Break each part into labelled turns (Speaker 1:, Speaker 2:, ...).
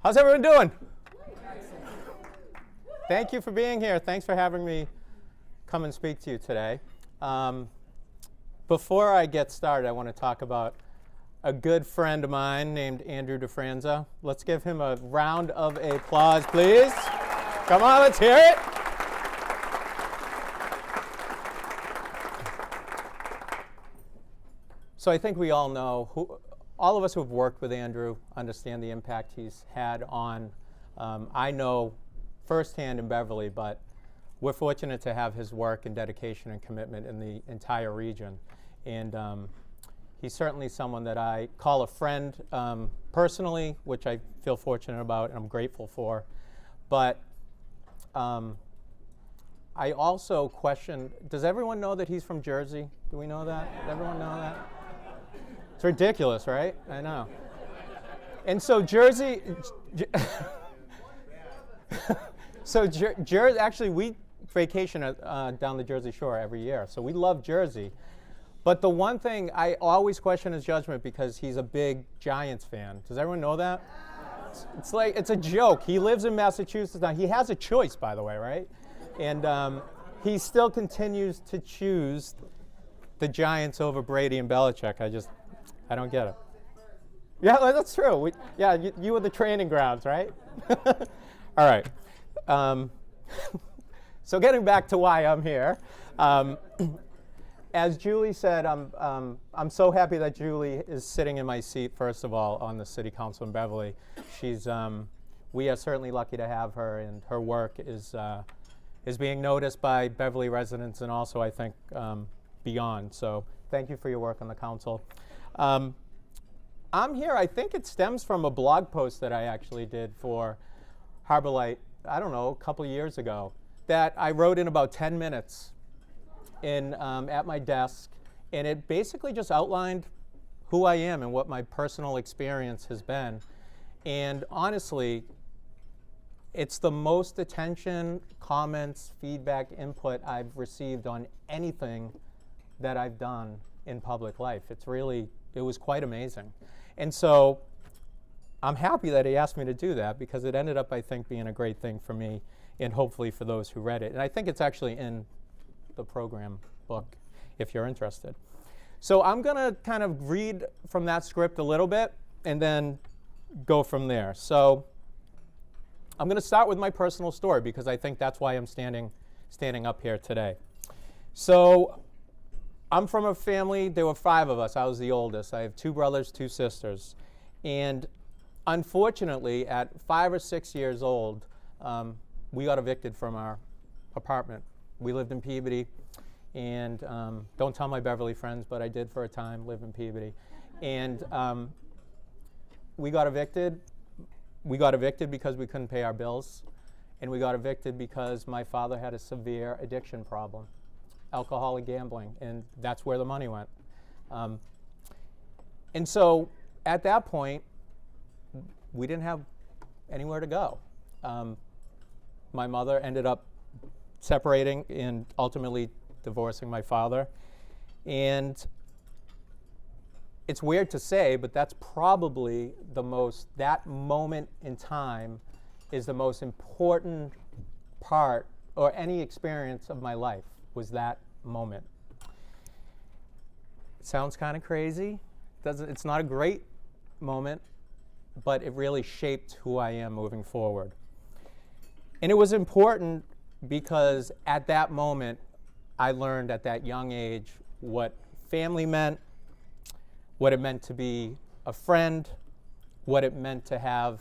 Speaker 1: How's everyone doing? Thank you for being here. Thanks for having me come and speak to you today. Before I get started, I want to talk about a good friend of mine named Andrew DeFranza. Let's give him a round of applause, please. Come on, let's hear it. So I think we all know, all of us who have worked with Andrew understand the impact he's had on, I know firsthand in Beverly, but we're fortunate to have his work and dedication and commitment in the entire region. And he's certainly someone that I call a friend personally, which I feel fortunate about and I'm grateful for. But I also question, does everyone know that he's from Jersey? Do we know that? Does everyone know that? It's ridiculous, right? I know. And so Jersey, actually we vacation down the Jersey Shore every year, so we love Jersey. But the one thing I always question his judgment because he's a big Giants fan. Does everyone know that? It's like, it's a joke. He lives in Massachusetts now. He has a choice, by the way, right? And he still continues to choose the Giants over Brady and Belichick. I don't get it. Yeah, that's true. You were the training grounds, right? All right. So getting back to why I'm here. As Julie said, I'm so happy that Julie is sitting in my seat, first of all, on the City Council in Beverly. We are certainly lucky to have her, and her work is being noticed by Beverly residents and also, I think, beyond. So thank you for your work on the council. I'm here, I think it stems from a blog post that I actually did for Harbor Light, I don't know, a couple of years ago, that I wrote in about 10 minutes at my desk, and it basically just outlined who I am and what my personal experience has been. And honestly, it's the most attention, comments, feedback, input I've received on anything that I've done in public life. It was quite amazing. And so I'm happy that he asked me to do that because it ended up, I think, being a great thing for me and hopefully for those who read it. And I think it's actually in the program book if you're interested. So I'm going to kind of read from that script a little bit and then go from there. So I'm going to start with my personal story because I think that's why I'm standing up here today. So I'm from a family, there were 5 of us. I was the oldest. I have 2 brothers, 2 sisters. And unfortunately, at 5 or 6 years old, we got evicted from our apartment. We lived in Peabody, and don't tell my Beverly friends, but I did for a time live in Peabody. And we got evicted. We got evicted because we couldn't pay our bills, and we got evicted because my father had a severe addiction problem. Alcohol and gambling, and that's where the money went. And so at that point, we didn't have anywhere to go. My mother ended up separating and ultimately divorcing my father. And it's weird to say, but that's probably that moment in time is the most important part or any experience of my life. Was that moment. It sounds kind of crazy. It's not a great moment, but it really shaped who I am moving forward. And it was important because at that moment, I learned at that young age what family meant, what it meant to be a friend, what it meant to have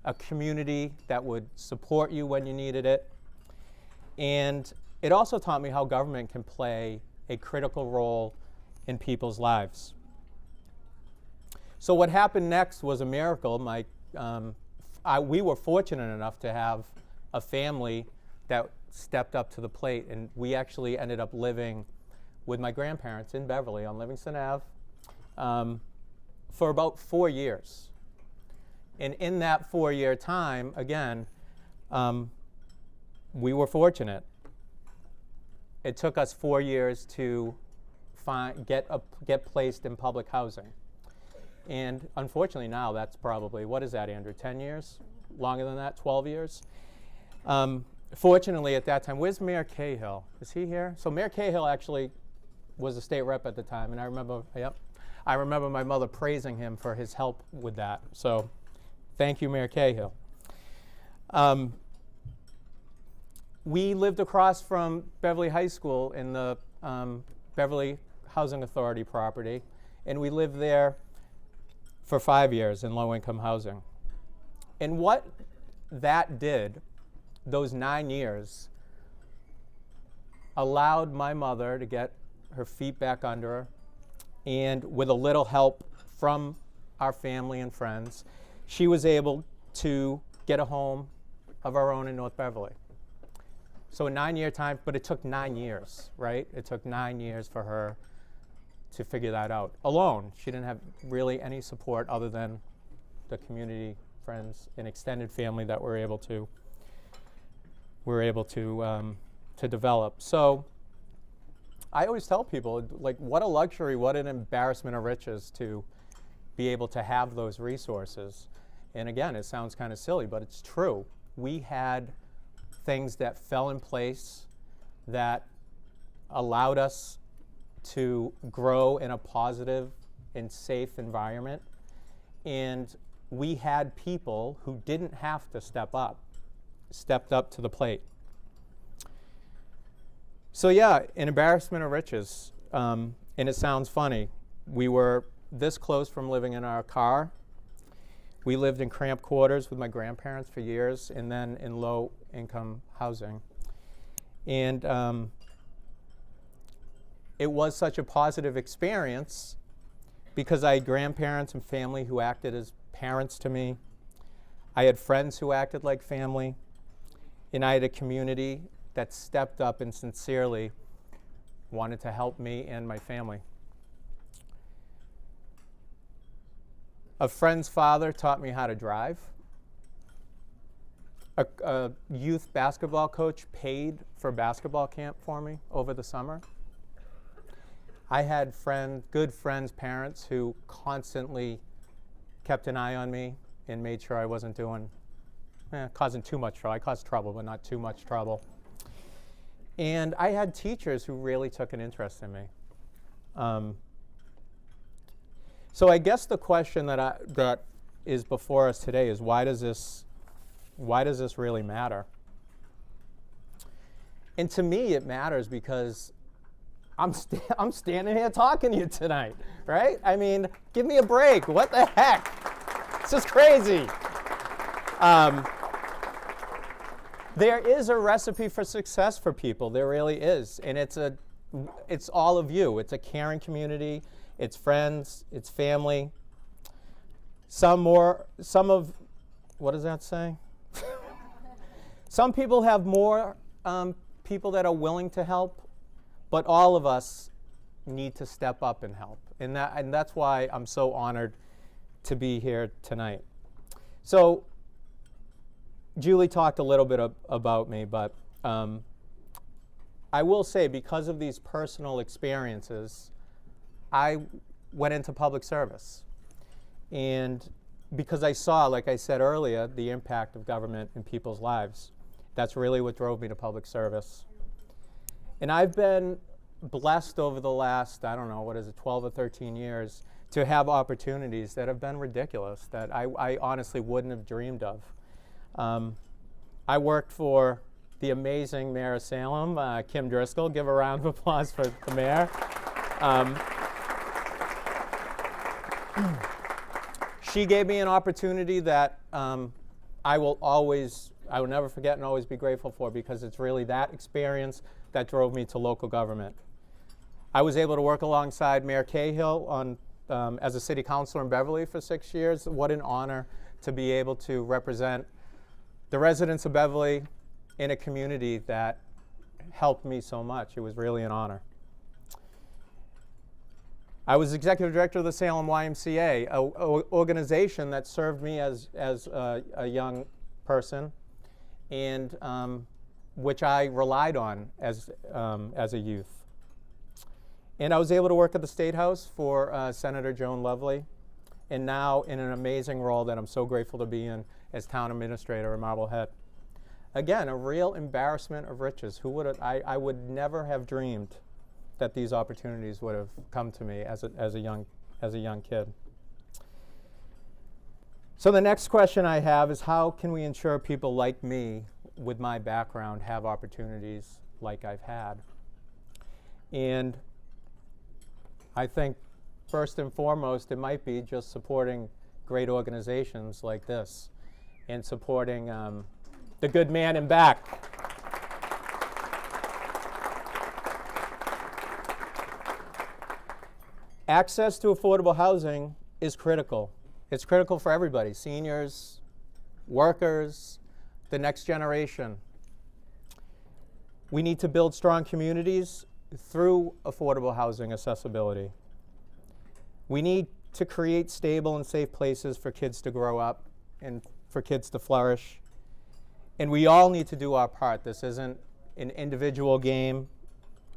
Speaker 1: a community that would support you when you needed it. And it also taught me how government can play a critical role in people's lives. So what happened next was a miracle. We were fortunate enough to have a family that stepped up to the plate, and we actually ended up living with my grandparents in Beverly on Livingston Ave for about 4 years. And in that 4-year time, again, we were fortunate. It took us 4 years to get placed in public housing. And unfortunately now that's probably, what is that, Andrew, 10 years? Longer than that, 12 years? Fortunately at that time, where's Mayor Cahill? Is he here? So Mayor Cahill actually was a state rep at the time, and I remember my mother praising him for his help with that. So thank you, Mayor Cahill. We lived across from Beverly High School in the Beverly Housing Authority property, and we lived there for 5 years in low-income housing. And what that did, those 9 years, allowed my mother to get her feet back under her, and with a little help from our family and friends, she was able to get a home of our own in North Beverly. So a 9-year time, but it took 9 years, right? It took 9 years for her to figure that out alone. She didn't have really any support other than the community, friends, and extended family that we're able to develop. So I always tell people, like, what a luxury, what an embarrassment of riches to be able to have those resources. And again, it sounds kind of silly, but it's true. We had things that fell in place that allowed us to grow in a positive and safe environment. And we had people who didn't have to stepped up to the plate. So yeah, an embarrassment of riches. And it sounds funny. We were this close from living in our car. We lived in cramped quarters with my grandparents for years, and then in low-income housing. And it was such a positive experience because I had grandparents and family who acted as parents to me. I had friends who acted like family. And I had a community that stepped up and sincerely wanted to help me and my family. A friend's father taught me how to drive. A youth basketball coach paid for basketball camp for me over the summer. I had good friends' parents who constantly kept an eye on me and made sure I wasn't causing too much trouble. I caused trouble, but not too much trouble. And I had teachers who really took an interest in me. So I guess the question that is before us today is, why does this really matter? And to me, it matters because I'm standing here talking to you tonight, right? I mean, give me a break. What the heck? This is crazy. There is a recipe for success for people. There really is. And it's all of you. It's a caring community. It's friends. It's family. What does that say? Some people have more people that are willing to help, but all of us need to step up and help. And that's why I'm so honored to be here tonight. So Julie talked a little bit about me, but I will say, because of these personal experiences, I went into public service. And because I saw, like I said earlier, the impact of government in people's lives. That's really what drove me to public service. And I've been blessed over the last, 12 or 13 years to have opportunities that have been ridiculous, that I honestly wouldn't have dreamed of. I worked for the amazing Mayor of Salem, Kim Driscoll. Give a round of applause for the mayor. She gave me an opportunity that I will never forget and always be grateful for, because it's really that experience that drove me to local government. I was able to work alongside Mayor Cahill as a city councilor in Beverly for 6 years. What an honor to be able to represent the residents of Beverly in a community that helped me so much. It was really an honor. I was executive director of the Salem YMCA, an organization that served me as a young person, and which I relied on as a youth. And I was able to work at the State House for Senator Joan Lovely, and now in an amazing role that I'm so grateful to be in as town administrator in Marblehead. Again, a real embarrassment of riches. Who would I would never have dreamed that these opportunities would have come to me as a young kid. So the next question I have is, how can we ensure people like me with my background have opportunities like I've had? And I think first and foremost, it might be just supporting great organizations like this and supporting the good man in back. Access to affordable housing is critical. It's critical for everybody, seniors, workers, the next generation. We need to build strong communities through affordable housing accessibility. We need to create stable and safe places for kids to grow up and for kids to flourish. And we all need to do our part. This isn't an individual game.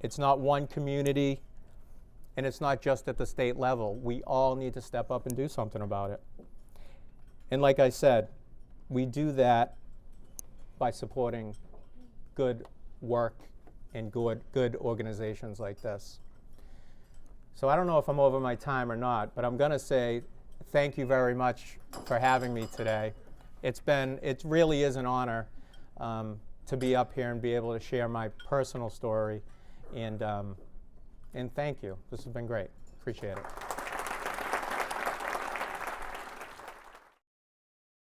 Speaker 1: It's not one community. And it's not just at the state level. We all need to step up and do something about it. And like I said, we do that by supporting good work and good organizations like this. So I don't know if I'm over my time or not, but I'm going to say thank you very much for having me today. It really is an honor to be up here and be able to share my personal story. And thank you. This has been great. Appreciate it.